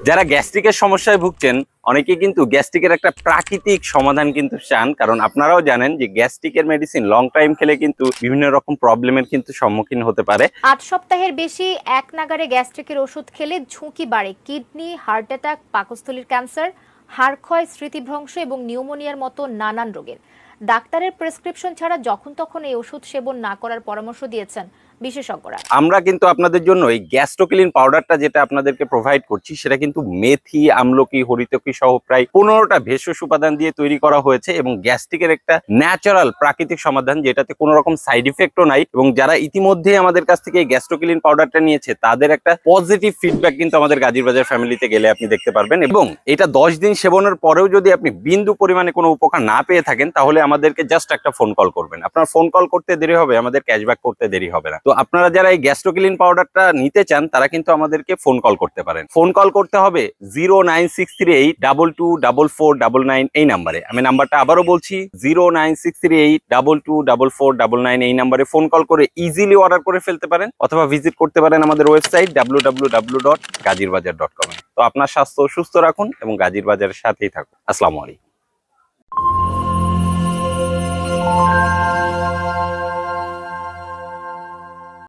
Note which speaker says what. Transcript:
Speaker 1: যারা গ্যাস্ট্রিকের সমস্যায় ভুগছেন অনেকে কিন্তু গ্যাস্ট্রিকের একটা প্রাকৃতিক সমাধান কিন্তু চান, কারণ আপনারাও জানেন যে গ্যাস্ট্রিকের মেডিসিন লং টাইম খেলে কিন্তু বিভিন্ন রকম প্রবলেমের কিন্তু সম্মুখীন হতে পারে।
Speaker 2: ৮ সপ্তাহের বেশি এক নাগারে গ্যাস্ট্রিকের ওষুধ খেলে ঝুঁকি বাড়ে কিডনি, হার্ট অ্যাটাক, পাকস্থলীর ক্যান্সার, হাড় ক্ষয়, স্মৃতিভ্রংশ এবং নিউমোনিয়ার মতো নানান রোগের। ডাক্তারের প্রেসক্রিপশন ছাড়া যখন তখন এই ওষুধ সেবন না করার পরামর্শ দিয়েছেন বিশেষজ্ঞরা।
Speaker 1: আমরা কিন্তু আপনাদের জন্য এই গ্যাস্ট্রোকিলিন পাউডারটা যেটা আপনাদেরকে প্রোভাইড করছি সেটা কিন্তু মেথি, আমলকি, হরিতকি সহ প্রায় 15টা ভেষজ উপাদান দিয়ে তৈরি করা হয়েছে এবং গ্যাস্ট্রিকের একটা ন্যাচারাল প্রাকৃতিক সমাধান, যেটাতে কোনো রকম সাইড ইফেক্টও নাই। এবং যারা ইতিমধ্যে আমাদের কাছ থেকে এই গ্যাস্ট্রোকিলিন পাউডারটা নিয়েছে তাদের একটা পজিটিভ ফিডব্যাক কিন্তু আমাদের গাজীর বাজার ফ্যামিলিতে গেলে আপনি দেখতে পারবেন। এবং এটা 10 দিন সেবনের পরেও যদি আপনি বিন্দু পরিমাণে কোনো উপকার না পেয়ে থাকেন তাহলে আমাদেরকে জাস্ট একটা ফোন কল করবেন। আপনার ফোন কল করতে দেরি হবে, আমাদের ক্যাশব্যাক করতে দেরি হবে না। তো আপনারা যারা এই গ্যাস্ট্রোকিলিন পাউডারটা নিতে চান তারা কিন্তু আমাদেরকে ফোন কল করতে পারেন। ফোন কল করতে হবে 09638224499 এই নাম্বারে। আমি নাম্বারটা আবারও বলছি, 09638224499 এই নাম্বারে ফোন কল করে ইজিলি অর্ডার করে ফেলতে পারেন, অথবা ভিজিট করতে পারেন আমাদের ওয়েবসাইট www.gazirbazaar.com। তো আপনার স্বাস্থ্য সুস্থ রাখুন এবং গাজীর বাজারের সাথেই থাকুন। আসসালামু আলাইকুম।